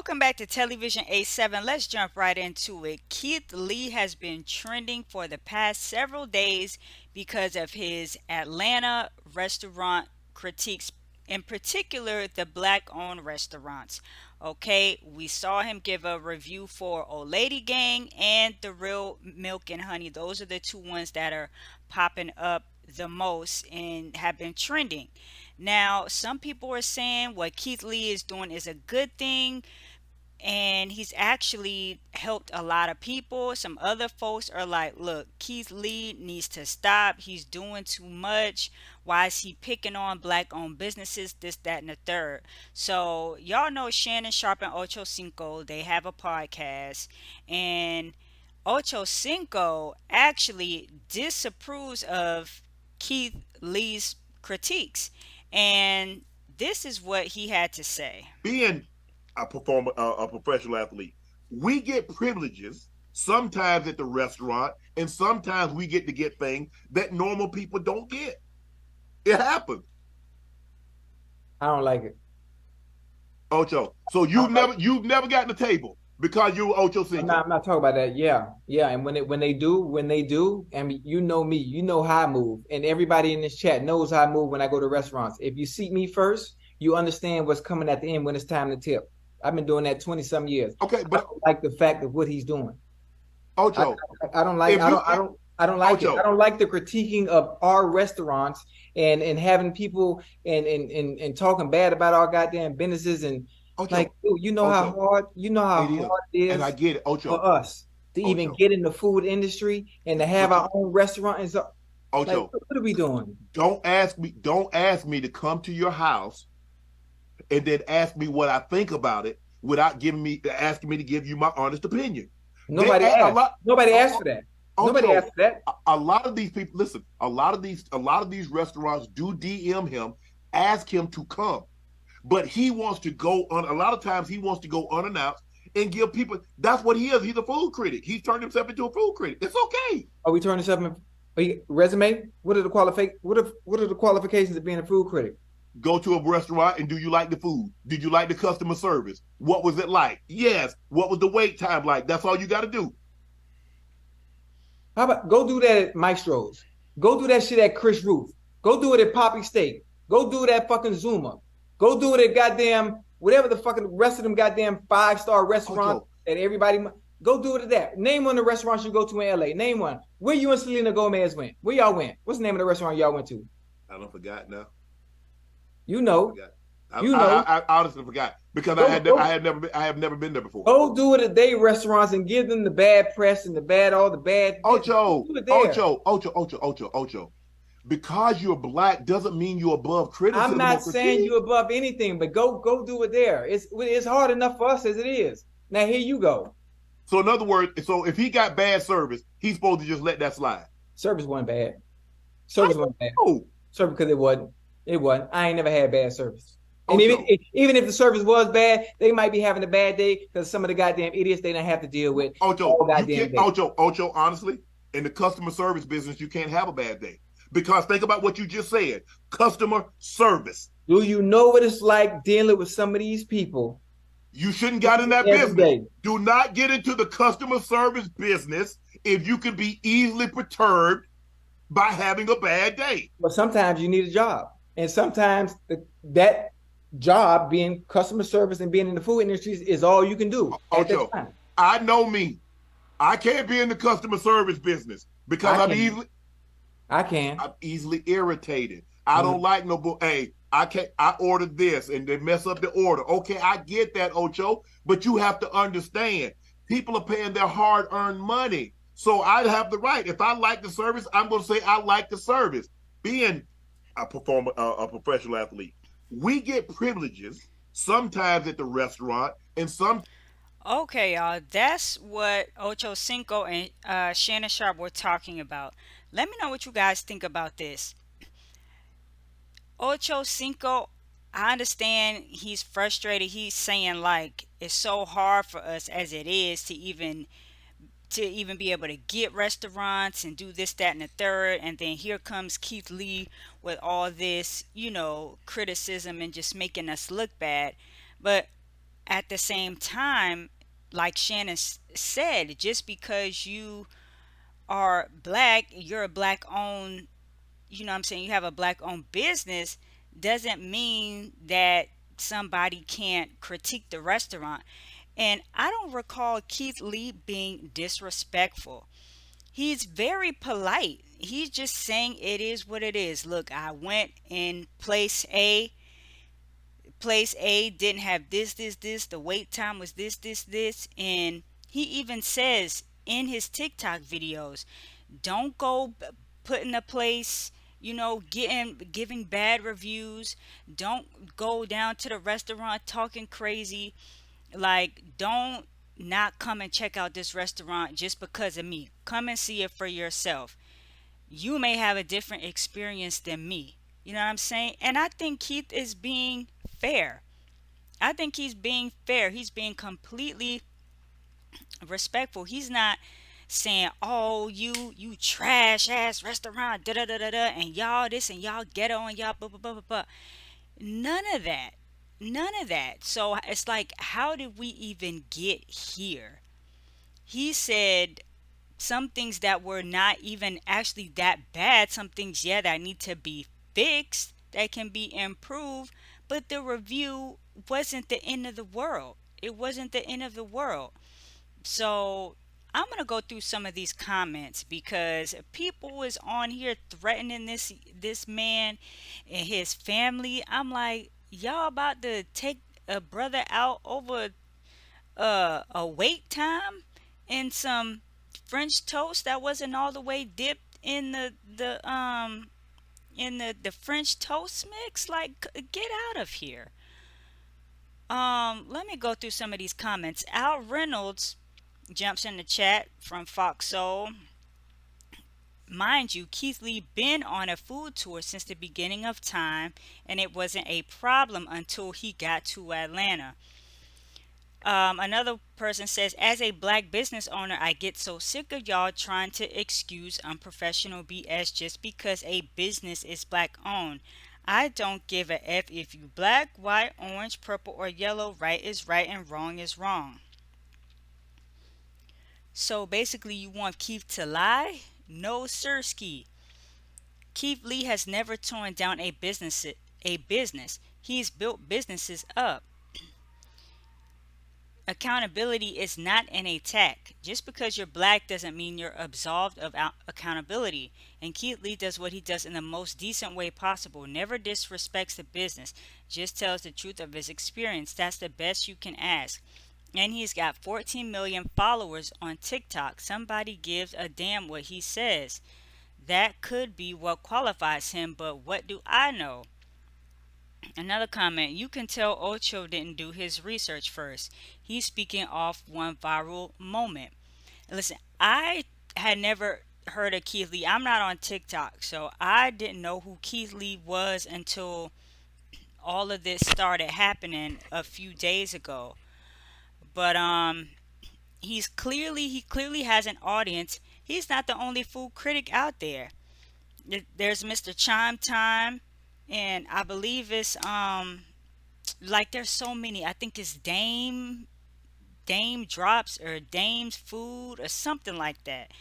Welcome back to Television A7. Let's jump right into it. Keith Lee has been trending for the past several days because of his Atlanta restaurant critiques, in particular the black owned restaurants. Okay, we saw him give a review for Old Lady Gang and The Real Milk and Honey. Those are the two ones that are popping up the most and have been trending. Now, some people are saying what Keith Lee is doing is a good thing and he's actually helped a lot of people. Some other folks are like, look, Keith Lee needs to stop. He's doing too much. Why is he picking on black owned businesses? This, that, and the third. So, y'all know Shannon Sharp and Ocho Cinco, they have a podcast. And Ocho Cinco actually disapproves of Keith Lee's critiques. And this is what he had to say. Being a professional athlete, we get privileges sometimes at the restaurant, and sometimes we get to get things that normal people don't get. It happens. I don't like it. Ocho. So you've never gotten a table because you were Ocho Cinco. I'm not talking about that. Yeah, yeah. And when they do, and you know me, you know how I move, and everybody in this chat knows how I move when I go to restaurants. If you seat me first, you understand what's coming at the end when it's time to tip. I've been doing that 20-some years. Okay, but I don't like the fact of what he's doing. Ocho, I don't like. I don't like Ocho. it. I don't like the critiquing of our restaurants and having people and talking bad about our goddamn businesses and Ocho, like, dude, you know Ocho. how hard it is and I get it, Ocho. for us to even Ocho. get in the food industry and to have Ocho. our own restaurant and so. Like, Ocho, what are we doing? don't ask me to come to your house and then ask me what I think about it without asking me to give you my honest opinion. Nobody asked. Nobody asked for that. Nobody asked for that. A lot of these people, listen, a lot of these restaurants do DM him, ask him to come. But he wants to go on, a lot of times he wants to go unannounced and give people, that's what he is. He's a food critic. He's turned himself into a food critic. It's okay. Are we turning this up in resume? What are the qualifications of being a food critic? Go to a restaurant and do you like the food? Did you like the customer service? What was it like? Yes. What was the wait time like? That's all you got to do. How about go do that at Maestro's? Go do that shit at Chris Roof. Go do it at Poppy Steak. Go do it at fucking Zuma. Go do it at goddamn whatever the fucking rest of them goddamn 5-star restaurants that everybody. Go do it at that. Name one of the restaurants you go to in LA. Name one. Where you and Selena Gomez went? Where y'all went? What's the name of the restaurant y'all went to? I don't forgot now. You know. I honestly forgot because I have never been there before. Go do it at they restaurants and give them the bad press and all the bad. Ocho. Because you're black doesn't mean you're above criticism. I'm not saying you're above anything, but go do it there. It's hard enough for us as it is. Now here you go. So in other words, so if he got bad service, he's supposed to just let that slide. Service wasn't bad. Service wasn't bad. Service because it wasn't. It wasn't. I ain't never had bad service. And even if the service was bad, they might be having a bad day because some of the goddamn idiots they don't have to deal with. Ocho, honestly, in the customer service business, you can't have a bad day. Because think about what you just said. Customer service. Do you know what it's like dealing with some of these people? You shouldn't get in that business. Do not get into the customer service business if you can be easily perturbed by having a bad day. But sometimes you need a job. And sometimes that job being customer service and being in the food industry is all you can do. Ocho, I know me. I can't be in the customer service business because I'm easily irritated. I don't like I ordered this and they mess up the order. Okay, I get that, Ocho, but you have to understand people are paying their hard-earned money. So I have the right. If I like the service, I'm going to say I like the service. Being a professional athlete, we get privileges sometimes at the restaurant and some. Okay, y'all, that's what Ocho Cinco and Shannon Sharp were talking about. Let me know what you guys think about this. Ocho Cinco, I understand he's frustrated. He's saying like it's so hard for us as it is to even be able to get restaurants and do this, that, and the third. And then here comes Keith Lee with all this, criticism and just making us look bad. But at the same time, like Shannon said, just because you are black, you're a black owned, you know what I'm saying, you have a black owned business, doesn't mean that somebody can't critique the restaurant. And I don't recall Keith Lee being disrespectful. He's very polite. He's just saying it is what it is. Look, I went in place A didn't have this. The wait time was this. And he even says in his TikTok videos, don't go putting a place, giving bad reviews. Don't go down to the restaurant talking crazy. Like, don't not come and check out this restaurant just because of me. Come and see it for yourself. You may have a different experience than me. You know what I'm saying? And I think Keith is being fair. I think he's being fair. He's being completely respectful. He's not saying, "Oh, you trash ass restaurant, da da da da da," and y'all this and y'all ghetto and y'all blah blah blah blah blah. None of that. None of that. So it's like, how did we even get here? He said some things that were not even actually that bad. Some things, yeah, that need to be fixed, that can be improved. But the review wasn't the end of the world. It wasn't the end of the world. So I'm gonna go through some of these comments because people is on here threatening this man and his family. I'm like, y'all about to take a brother out over a wait time and some French toast that wasn't all the way dipped in the French toast mix? Like, get out of here. Let me go through some of these comments. Al Reynolds jumps in the chat from Fox Soul. Mind you, Keith Lee been on a food tour since the beginning of time, and it wasn't a problem until he got to Atlanta. Another person says, as a black business owner, I get so sick of y'all trying to excuse unprofessional BS just because a business is black owned. I don't give a F if you black, white, orange, purple, or yellow. Right is right and wrong is wrong. So basically, you want Keith to lie? No, sirski. Keith Lee has never torn down a business. He's built businesses up. Accountability is not an attack. Just because you're black doesn't mean you're absolved of accountability. And Keith Lee does what he does in the most decent way possible. Never disrespects the business. Just tells the truth of his experience. That's the best you can ask. And he's got 14 million followers on TikTok. Somebody gives a damn what he says. That could be what qualifies him, but what do I know? Another comment, you can tell Ocho didn't do his research first. He's speaking off one viral moment. Listen, I had never heard of Keith Lee. I'm not on TikTok, so I didn't know who Keith Lee was until all of this started happening a few days ago. But he clearly has an audience. He's not the only food critic out there. There's Mr. Chime Time, and I believe it's like there's so many. I think it's Dame Drops or Dame's Food or something like that.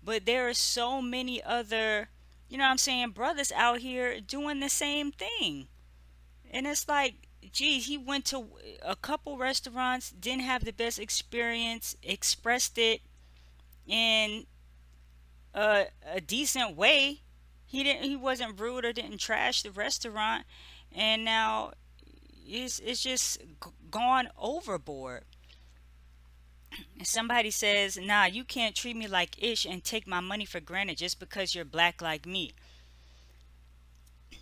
But there are so many other, you know what I'm saying, brothers out here doing the same thing. And it's like, geez, he went to a couple restaurants, didn't have the best experience, expressed it in a decent way. He wasn't rude or didn't trash the restaurant, and now it's just gone overboard. And somebody says, "Nah, you can't treat me like ish and take my money for granted just because you're black like me.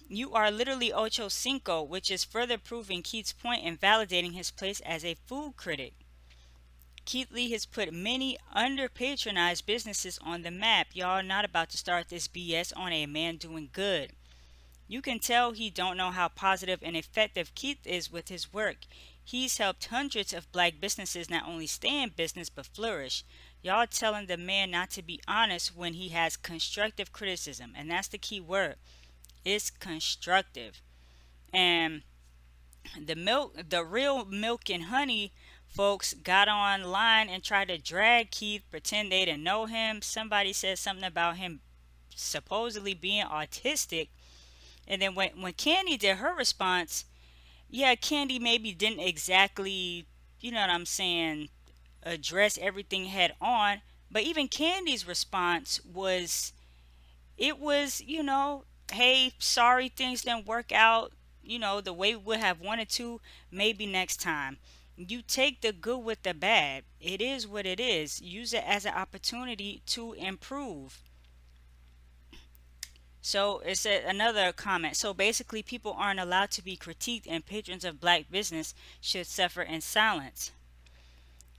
You are literally Ocho Cinco," which is further proving Keith's point and validating his place as a food critic. Keith Lee has put many under-patronized businesses on the map. Y'all not about to start this BS on a man doing good. You can tell he don't know how positive and effective Keith is with his work. He's helped hundreds of black businesses not only stay in business but flourish. Y'all telling the man not to be honest when he has constructive criticism, and that's the key word. It's constructive. And The real milk and honey folks got online and tried to drag Keith, pretend they didn't know him. Somebody said something about him supposedly being autistic. And then when Candy did her response, yeah, Candy maybe didn't exactly, you know what I'm saying, address everything head on. But even Candy's response was, it was, hey, sorry things didn't work out, the way we would have wanted to, maybe next time. You take the good with the bad. It is what it is. Use it as an opportunity to improve. So it's another comment. So basically, people aren't allowed to be critiqued, and patrons of black business should suffer in silence.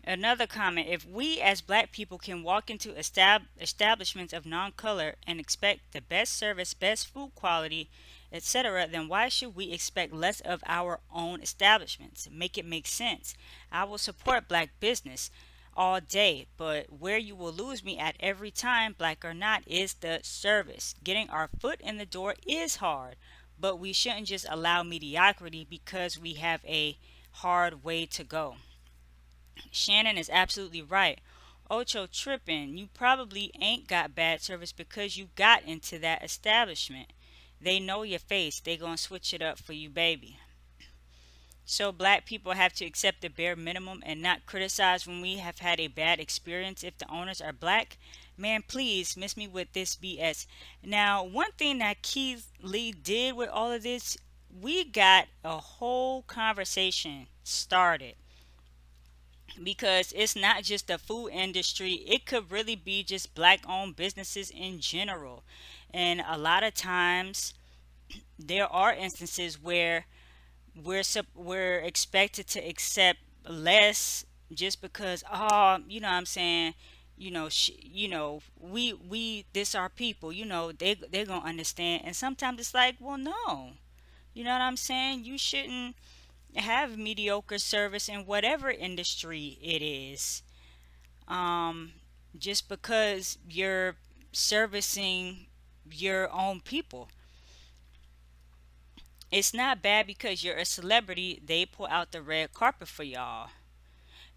Another comment: if we as black people can walk into establishments of non color and expect the best service, best food quality, etc., then why should we expect less of our own establishments? Make it make sense. I will support black business all day, but where you will lose me at every time, black or not, is the service. Getting our foot in the door is hard, but we shouldn't just allow mediocrity because we have a hard way to go. Shannon is absolutely right. Ocho tripping. You probably ain't got bad service because you got into that establishment. They know your face. They gonna switch it up for you, baby. So black people have to accept the bare minimum and not criticize when we have had a bad experience if the owners are black. Man, please miss me with this BS. Now, one thing that Keith Lee did with all of this, we got a whole conversation started, because it's not just the food industry, it could really be just black owned businesses in general. And a lot of times there are instances where we're expected to accept less just because, oh, you know what I'm saying, we this our people, they're gonna understand. And sometimes it's like, well, no, you know what I'm saying, you shouldn't have mediocre service in whatever industry it is, um, just because you're servicing your own people. It's not bad because you're a celebrity. They pull out the red carpet for y'all.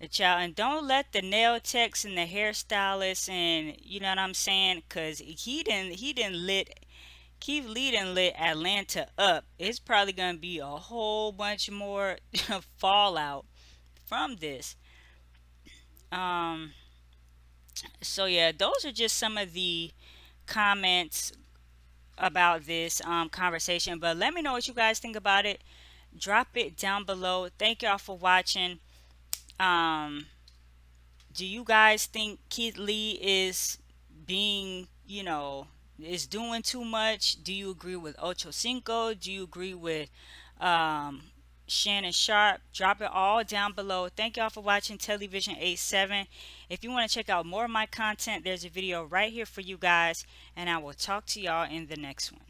The child, and don't let the nail techs and the hairstylists and you know what I'm saying, cause he didn't lit Keith Lee didn't lit Atlanta up. It's probably gonna be a whole bunch more fallout from this. Um, so yeah, those are just some of the comments about this conversation. But let me know what you guys think about it. Drop it down below. Thank y'all for watching. Um, do you guys think Keith Lee is being, is doing too much? Do you agree with Ocho Cinco? Do you agree with um, Shannon Sharp? Drop it all down below. Thank y'all for watching Television 87. If you want to check out more of my content, there's a video right here for you guys, and I will talk to y'all in the next one.